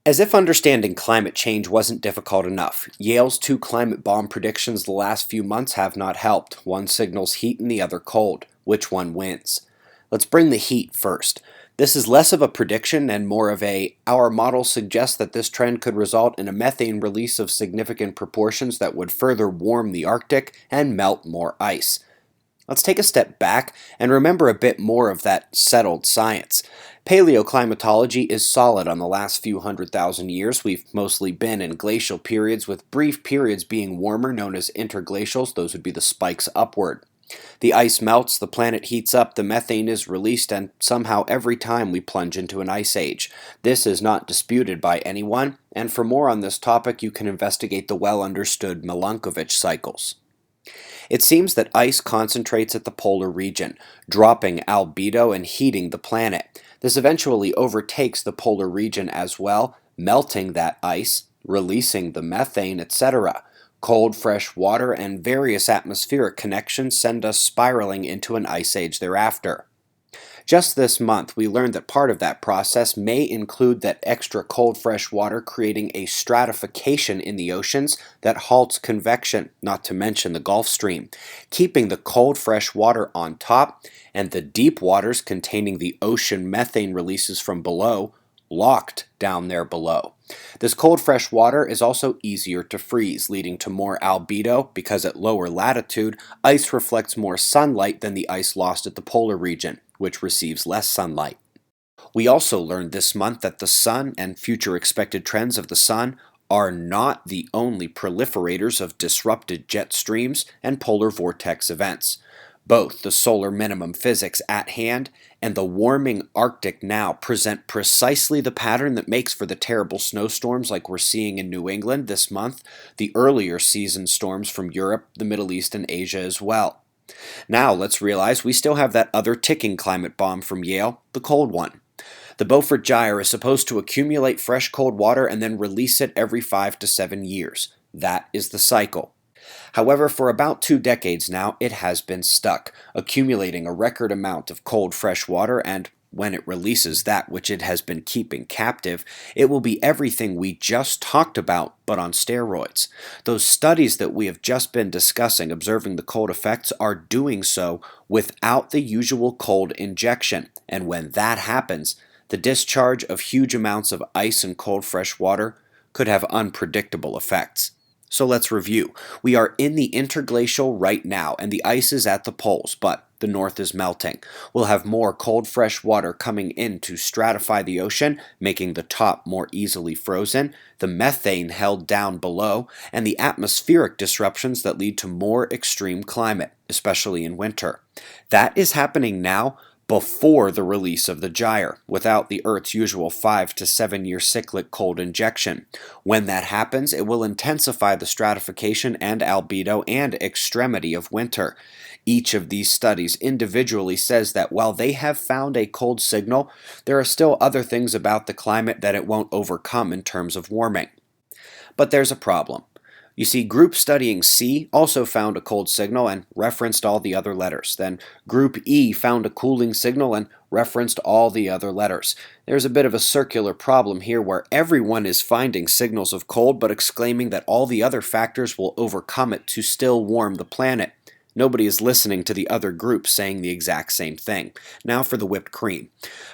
As if understanding climate change wasn't difficult enough, Yale's two climate bomb predictions the last few months have not helped. One signals heat and the other cold. Which one wins? Let's bring the heat first. This is less of a prediction and more of our model suggests that this trend could result in a methane release of significant proportions that would further warm the Arctic and melt more ice. Let's take a step back and remember a bit more of that settled science. Paleoclimatology is solid on the last few 100,000 years. We've mostly been in glacial periods, with brief periods being warmer, known as interglacials. Those would be the spikes upward. The ice melts, the planet heats up, the methane is released, and somehow every time we plunge into an ice age. This is not disputed by anyone, and for more on this topic, you can investigate the well-understood Milankovitch cycles. It seems that ice concentrates at the polar region, dropping albedo and heating the planet. This eventually overtakes the polar region as well, melting that ice, releasing the methane, etc. Cold, fresh water, and various atmospheric connections send us spiraling into an ice age thereafter. Just this month, we learned that part of that process may include that extra cold fresh water creating a stratification in the oceans that halts convection, not to mention the Gulf Stream, keeping the cold fresh water on top and the deep waters containing the ocean methane releases from below locked down there below. This cold fresh water is also easier to freeze, leading to more albedo because at lower latitude, ice reflects more sunlight than the ice lost at the polar region, which receives less sunlight. We also learned this month that the sun and future expected trends of the sun are not the only proliferators of disrupted jet streams and polar vortex events. Both the solar minimum physics at hand and the warming Arctic now present precisely the pattern that makes for the terrible snowstorms like we're seeing in New England this month, the earlier season storms from Europe, the Middle East, and Asia as well. Now let's realize we still have that other ticking climate bomb from Yale, the cold one. The Beaufort Gyre is supposed to accumulate fresh cold water and then release it every 5 to 7 years. That is the cycle. However, for about 2 decades now, it has been stuck, accumulating a record amount of cold fresh water, and when it releases that which it has been keeping captive, it will be everything we just talked about, but on steroids. Those studies that we have just been discussing observing the cold effects are doing so without the usual cold injection, and when that happens, the discharge of huge amounts of ice and cold fresh water could have unpredictable effects. So let's review. We are in the interglacial right now, and the ice is at the poles, but the north is melting. We'll have more cold fresh water coming in to stratify the ocean, making the top more easily frozen, the methane held down below, and the atmospheric disruptions that lead to more extreme climate, especially in winter. That is happening now before the release of the gyre, without the Earth's usual 5 to 7 year cyclic cold injection. When that happens, it will intensify the stratification and albedo and extremity of winter. Each of these studies individually says that while they have found a cold signal, there are still other things about the climate that it won't overcome in terms of warming. But there's a problem. You see, group studying C also found a cold signal and referenced all the other letters. Then group E found a cooling signal and referenced all the other letters. There's a bit of a circular problem here where everyone is finding signals of cold but exclaiming that all the other factors will overcome it to still warm the planet. Nobody is listening to the other group saying the exact same thing. Now for the whipped cream.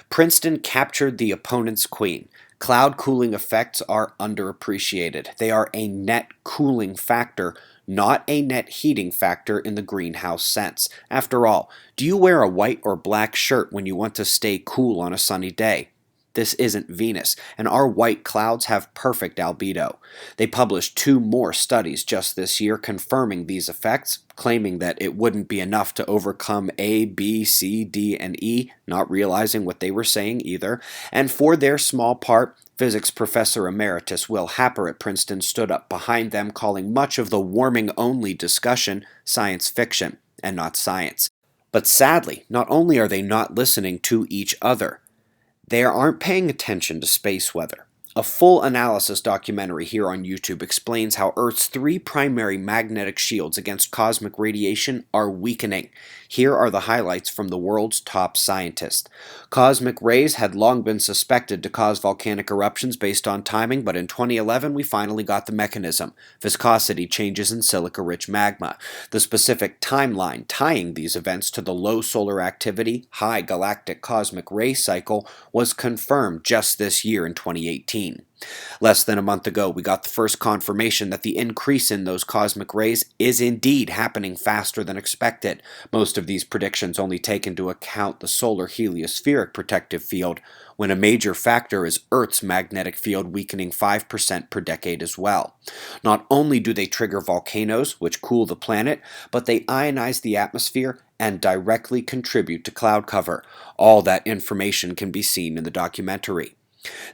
Princeton captured the opponent's queen. Cloud cooling effects are underappreciated. They are a net cooling factor, not a net heating factor in the greenhouse sense. After all, do you wear a white or black shirt when you want to stay cool on a sunny day? This isn't Venus, and our white clouds have perfect albedo. They published 2 more studies just this year confirming these effects, claiming that it wouldn't be enough to overcome A, B, C, D, and E, not realizing what they were saying either, and for their small part, physics professor emeritus Will Happer at Princeton stood up behind them, calling much of the warming-only discussion science fiction, and not science. But sadly, not only are they not listening to each other, they aren't paying attention to space weather. A full analysis documentary here on YouTube explains how Earth's three primary magnetic shields against cosmic radiation are weakening. Here are the highlights from the world's top scientists. Cosmic rays had long been suspected to cause volcanic eruptions based on timing, but in 2011 we finally got the mechanism: viscosity changes in silica-rich magma. The specific timeline tying these events to the low solar activity, high galactic cosmic ray cycle was confirmed just this year in 2018. Less than a month ago, we got the first confirmation that the increase in those cosmic rays is indeed happening faster than expected. Most of these predictions only take into account the solar heliospheric protective field, when a major factor is Earth's magnetic field weakening 5% per decade as well. Not only do they trigger volcanoes, which cool the planet, but they ionize the atmosphere and directly contribute to cloud cover. All that information can be seen in the documentary.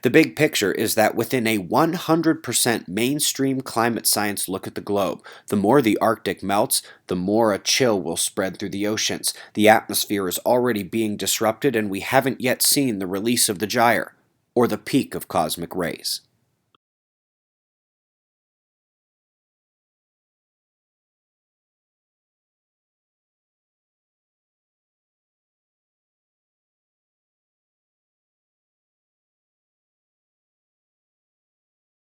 The big picture is that within a 100% mainstream climate science look at the globe, the more the Arctic melts, the more a chill will spread through the oceans. The atmosphere is already being disrupted, and we haven't yet seen the release of the gyre, or the peak of cosmic rays.